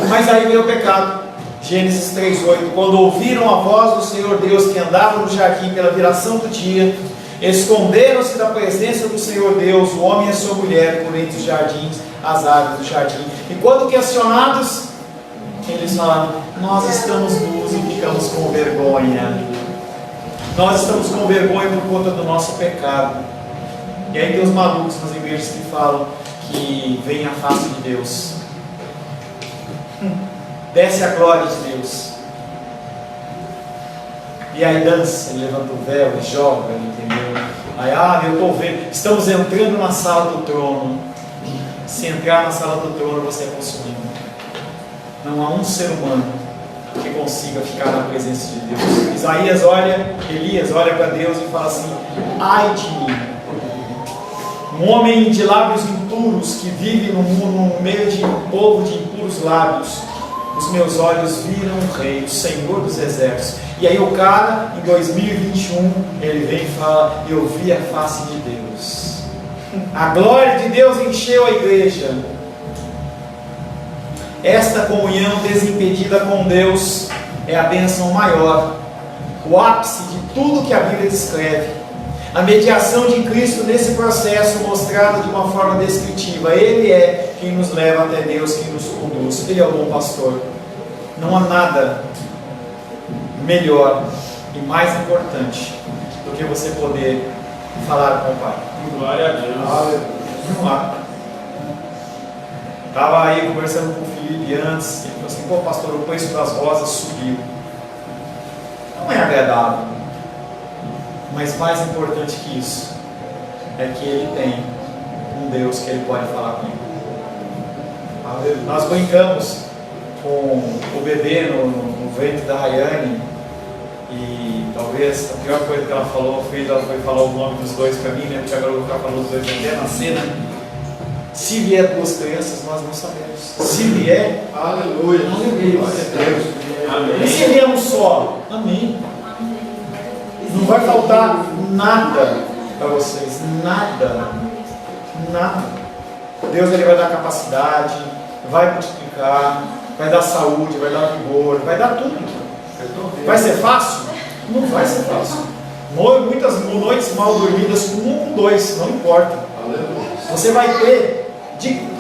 Mas aí veio o pecado. Gênesis 3:8. Quando ouviram a voz do Senhor Deus que andava no jardim pela viração do dia, esconderam-se da presença do Senhor Deus, o homem e a sua mulher, por entre os jardins, as árvores do jardim. E quando questionados, eles falaram: nós estamos nus e ficamos com vergonha. Nós estamos com vergonha por conta do nosso pecado. E aí tem os malucos nas igrejas que falam que vem a face de Deus, desce a glória de Deus, e aí dança, ele levanta o véu e joga, entendeu? Aí, eu estou vendo, estamos entrando na sala do trono. Se entrar na sala do trono, você é consumido. Não há um ser humano que consiga ficar na presença de Deus. Elias olha para Deus e fala assim: ai de mim, um homem de lábios impuros, que vive no meio de um povo de impuros lábios. Os meus olhos viram o Rei, o Senhor dos Exércitos. E aí o cara, em 2021, ele vem e fala: eu vi a face de Deus. A glória de Deus encheu a igreja. Esta comunhão desimpedida com Deus é a bênção maior, o ápice de tudo que a Bíblia descreve. A mediação de Cristo nesse processo, mostrada de uma forma descritiva. Ele é quem nos leva até Deus, quem nos conduz. Ele é o bom pastor. Não há nada melhor e mais importante do que você poder falar com o Pai. Glória a Deus. Não há. Estava aí conversando com o Felipe antes, ele falou assim: pô, pastor, o preço das rosas subiu. Não é agradável, mas mais importante que isso é que ele tem um Deus que ele pode falar com ele. Nós brincamos com o bebê no ventre da Rayane, e talvez a pior coisa que ela falou foi falar o nome dos dois para mim, né? Porque agora eu vou ficar falando dos dois até na cena. Se vier 2 crianças, nós não sabemos. Se vier, aleluia, aleluia, amém. E se vier um só, amém. Não vai faltar nada para vocês, nada. Deus ele vai dar capacidade, vai multiplicar, vai dar saúde, vai dar vigor, vai dar tudo. Vai ser fácil? Não vai ser fácil. Muitas noites mal dormidas, com 1 ou 2, não importa. Você vai ter,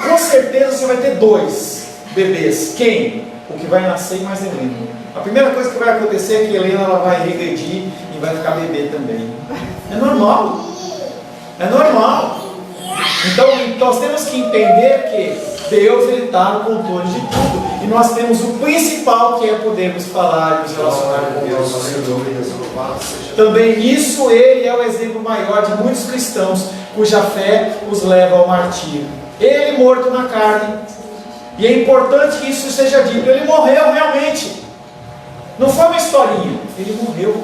com certeza você vai ter 2 bebês. Quem? O que vai nascer mais Helena. A primeira coisa que vai acontecer é que Helena ela vai regredir e vai ficar bebê também. É normal. É normal. Então nós temos que entender que Deus está no controle de tudo. E nós temos o principal, que é podermos falar e nos relacionar com o nosso Senhor. Também nisso ele é o exemplo maior de muitos cristãos cuja fé os leva ao martírio. Ele morto na carne, e é importante que isso seja dito, ele morreu realmente. Não foi uma historinha, ele morreu.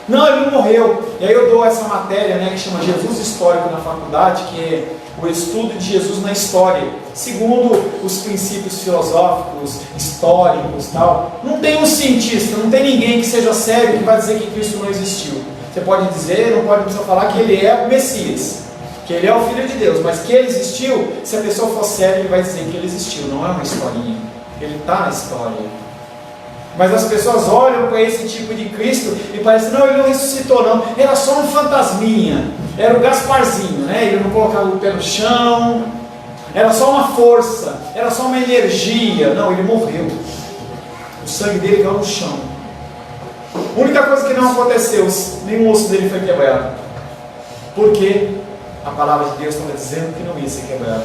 Não, ele não morreu. E aí eu dou essa matéria, que chama Jesus Histórico na faculdade, que é o estudo de Jesus na história, segundo os princípios filosóficos, históricos, tal. Não tem um cientista, não tem ninguém que seja sério que vai dizer que Cristo não existiu. Você pode dizer, não pode precisar falar que ele é o Messias, que ele é o Filho de Deus, mas que ele existiu, se a pessoa for séria, ele vai dizer que ele existiu, não é uma historinha. Ele está na história. Mas as pessoas olham para esse tipo de Cristo e parecem, não, ele não ressuscitou não, era só um fantasminha, era o Gasparzinho, ele não colocava o pé no chão, era só uma força, era só uma energia. Não, ele morreu, o sangue dele caiu no chão. A única coisa que não aconteceu, nenhum osso dele foi quebrado, porque a palavra de Deus estava dizendo que não ia ser quebrado.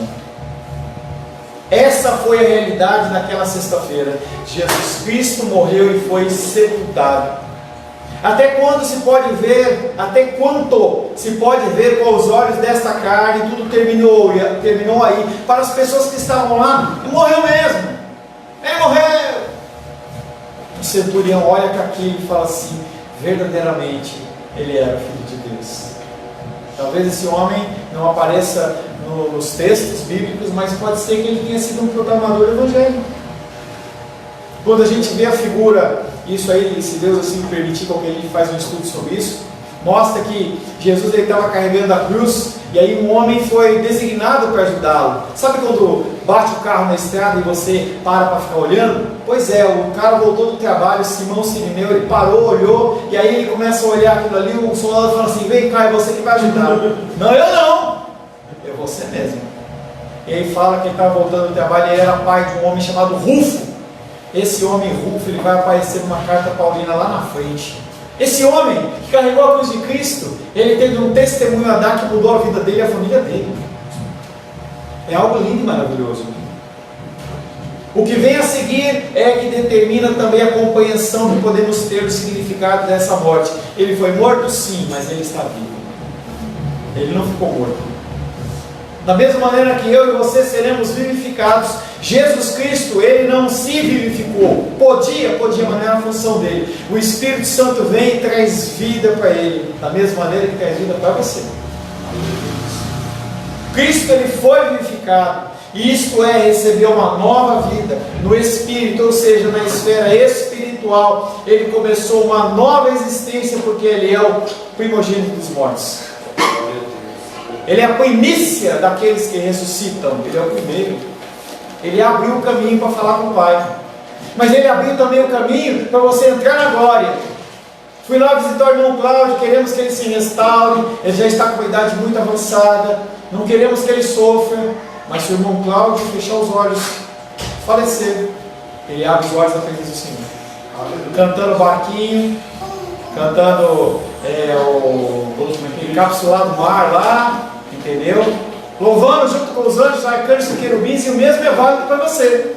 Essa foi a realidade naquela sexta-feira. Jesus Cristo morreu e foi sepultado. Até quando se pode ver, até quanto se pode ver com os olhos desta carne, tudo terminou aí. Para as pessoas que estavam lá, ele morreu mesmo. Ele morreu. O centurião olha para aquilo e fala assim, verdadeiramente, ele era filho de Deus. Talvez esse homem não apareça nos textos bíblicos, mas pode ser que ele tenha sido um proclamador evangélico. Quando a gente vê a figura, isso aí, se Deus assim permitir, qualquer dia faz um estudo sobre isso, mostra que Jesus estava carregando a cruz, e aí um homem foi designado para ajudá-lo. Sabe quando bate o carro na estrada e você para ficar olhando? Pois é, o cara voltou do trabalho, Simão Sirineu, ele parou, olhou, e aí ele começa a olhar aquilo ali, o soldado fala assim, vem cá, é você que vai ajudar. Não, eu não, é você mesmo. E aí fala que ele estava voltando do trabalho, e ele era pai de um homem chamado Rufo. Esse homem Rufo, ele vai aparecer numa carta paulina lá na frente. Esse homem que carregou a cruz de Cristo, ele teve um testemunho a dar que mudou a vida dele e a família dele. É algo lindo e maravilhoso. O que vem a seguir é que determina também a compreensão que podemos ter do significado dessa morte. Ele foi morto, sim, mas ele está vivo. Ele não ficou morto. Da mesma maneira que eu e você seremos vivificados, Jesus Cristo, ele não se vivificou. Podia, mas não era a função dele. O Espírito Santo vem e traz vida para ele, da mesma maneira que traz vida para você. Cristo, ele foi vivificado, e isto é, recebeu uma nova vida no Espírito, ou seja, na esfera espiritual. Ele começou uma nova existência, porque ele é o primogênito dos mortos. Ele é a primícia daqueles que ressuscitam. Ele é o primeiro. Ele abriu o caminho para falar com o Pai. Mas ele abriu também o caminho para você entrar na glória. Fui lá visitar o irmão Cláudio, queremos que ele se restaure. Ele já está com uma idade muito avançada. Não queremos que ele sofra. Mas se o irmão Cláudio fechar os olhos, falecer, ele abre os olhos na presença do Senhor. Cantando barquinho, cantando o encapsulado mar lá. Entendeu? Louvando junto com os anjos, arcanjos e querubins, e o mesmo é válido para você.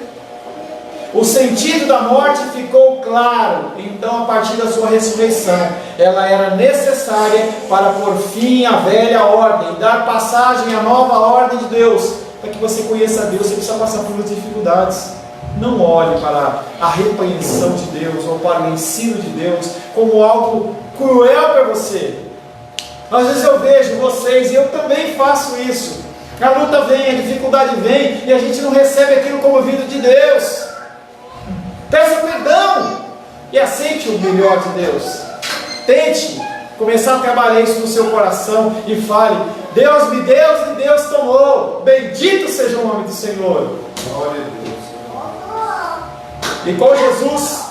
O sentido da morte ficou claro, então, a partir da sua ressurreição. Ela era necessária para pôr fim à velha ordem, dar passagem à nova ordem de Deus. Para que você conheça a Deus, você precisa passar por muitas dificuldades. Não olhe para a repreensão de Deus ou para o ensino de Deus como algo cruel para você. Às vezes eu vejo vocês, e eu também faço isso. A luta vem, a dificuldade vem, e a gente não recebe aquilo como vindo de Deus. Peça perdão e aceite o melhor de Deus. Tente começar a trabalhar isso no seu coração e fale: Deus me deu e Deus tomou. Bendito seja o nome do Senhor. Glória a Deus. E com Jesus,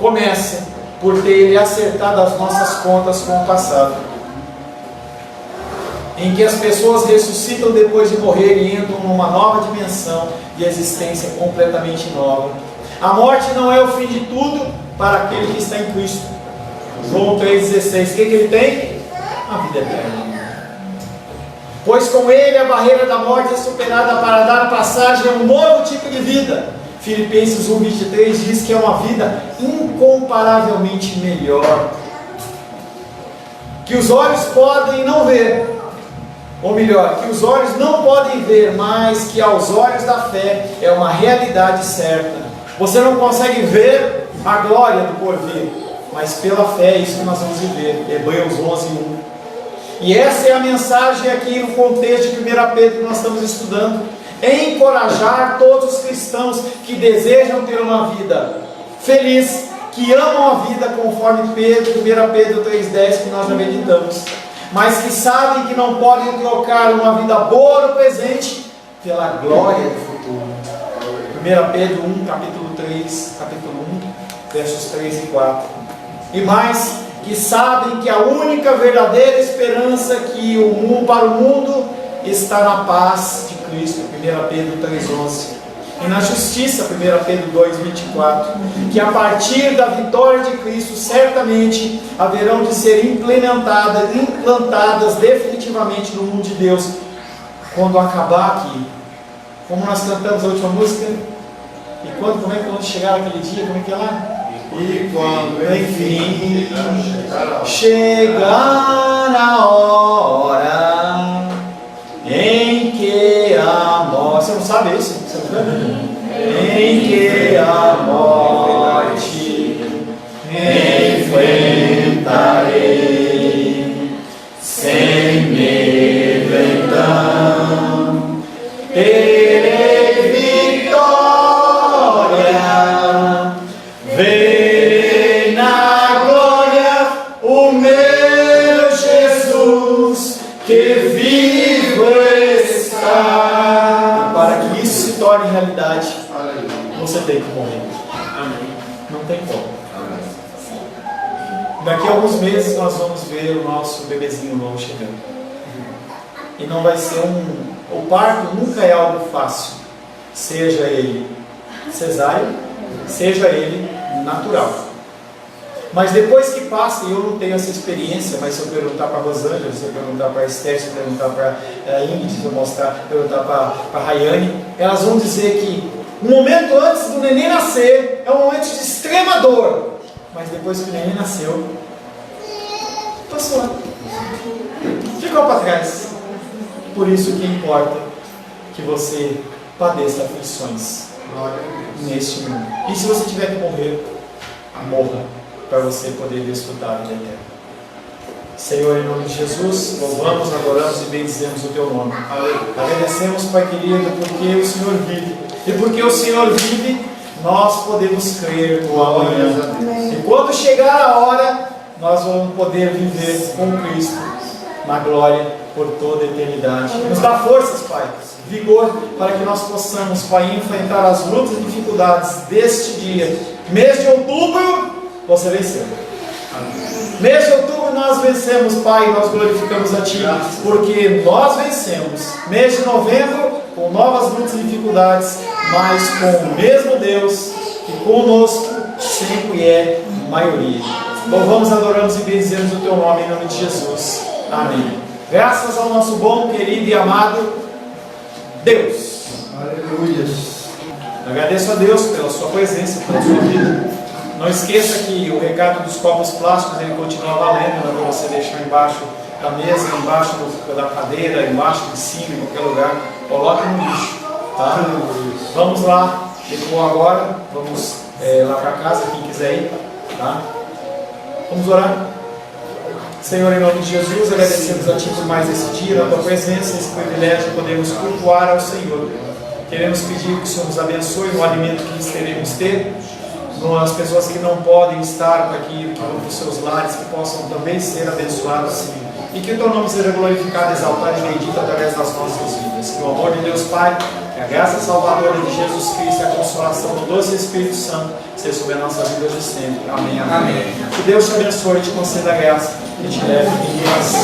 começa por ter Ele acertado as nossas contas com o passado, em que as pessoas ressuscitam depois de morrer e entram numa nova dimensão de existência completamente nova. A morte não é o fim de tudo para aquele que está em Cristo. João 3,16, o que ele tem? A vida eterna. pois com ele a barreira da morte é superada para dar passagem a um novo tipo de vida. Filipenses 1:23 diz que é uma vida incomparavelmente melhor, que os olhos podem não ver, ou melhor, que os olhos não podem ver, mas que aos olhos da fé é uma realidade certa. Você não consegue ver a glória do porvir, mas pela fé é isso que nós vamos viver. Hebreus 11:1. E essa é a mensagem aqui no contexto de 1 Pedro que nós estamos estudando. Encorajar todos os cristãos que desejam ter uma vida feliz, que amam a vida, conforme 1 Pedro 3,10 que nós já meditamos, mas que sabem que não podem trocar uma vida boa no presente pela glória do futuro. 1 Pedro 1, capítulo 3, capítulo 1, versos 3 e 4. E mais, que sabem que a única verdadeira esperança para o mundo está na paz de Cristo. 1 Pedro 3,11. E na justiça, 1 Pedro 2,24, que a partir da vitória de Cristo, certamente haverão de ser implantadas definitivamente no mundo de Deus, quando acabar aqui. Como nós cantamos a última música, e quando chegar aquele dia, como é que é lá? E quando Enfim chegar a hora em que a morte... Você não sabe isso? Você não sabe? Em que a morte enfrentarei sem medo, então terei vitória. Verei na glória o meu Jesus, que vivo está. E para que isso se torne realidade, você tem que morrer. Não tem como. Daqui a alguns meses nós vamos ver o nosso bebezinho novo chegando. E não vai ser o parto nunca é algo fácil. Seja ele cesáreo, seja ele natural. Mas depois que passa, e eu não tenho essa experiência, mas se eu perguntar para a Rosângela, se eu perguntar para a Esther, se eu perguntar para a Ingrid, se eu perguntar para a Rayane, elas vão dizer que o momento antes do neném nascer é um momento de extrema dor, mas depois que o neném nasceu, passou, ficou para trás. Por isso que importa que você padeça aflições neste mundo. E se você tiver que morrer, morra, para você poder desfrutar a vida eterna. Senhor, em nome de Jesus, louvamos, adoramos e bendizemos o Teu nome. Agradecemos, Pai querido, porque o Senhor vive. E porque o Senhor vive, nós podemos crer no amanhã. E quando chegar a hora, nós vamos poder viver com Cristo na glória por toda a eternidade. Nos dá forças, Pai, vigor, para que nós possamos, Pai, enfrentar as lutas e dificuldades deste dia. Mês de outubro, você venceu. Mês de outubro nós vencemos, Pai, nós glorificamos a Ti, porque nós vencemos. Mês de novembro, com novas lutas e dificuldades, mas com o mesmo Deus que conosco sempre é maioria. Louvamos, adoramos e bendizemos o Teu nome em nome de Jesus. Amém. Graças ao nosso bom, querido e amado Deus. Aleluia. Agradeço a Deus pela sua presença, pela sua vida. Não esqueça que o recado dos copos plásticos ele continua valendo, para você deixar embaixo da mesa, embaixo da cadeira, embaixo de cima, em qualquer lugar. Coloque no lixo, tá? Vamos lá, depois agora, vamos lá para casa, quem quiser ir, tá? Vamos orar. Senhor, em nome de Jesus, agradecemos a Ti por mais esse dia, a Tua presença, esse privilégio de podermos cultuar ao Senhor. Queremos pedir que o Senhor nos abençoe no alimento que queremos ter, as pessoas que não podem estar aqui, que vão para os seus lares, que possam também ser abençoadas, e que o Teu nome seja glorificado, exaltado e bendito através das nossas vidas. Que o amor de Deus Pai, que a graça salvadora de Jesus Cristo e a consolação do doce Espírito Santo seja sobre a nossa vida de sempre. Amém, amém. Que Deus te abençoe e te conceda a graça e te leve em paz.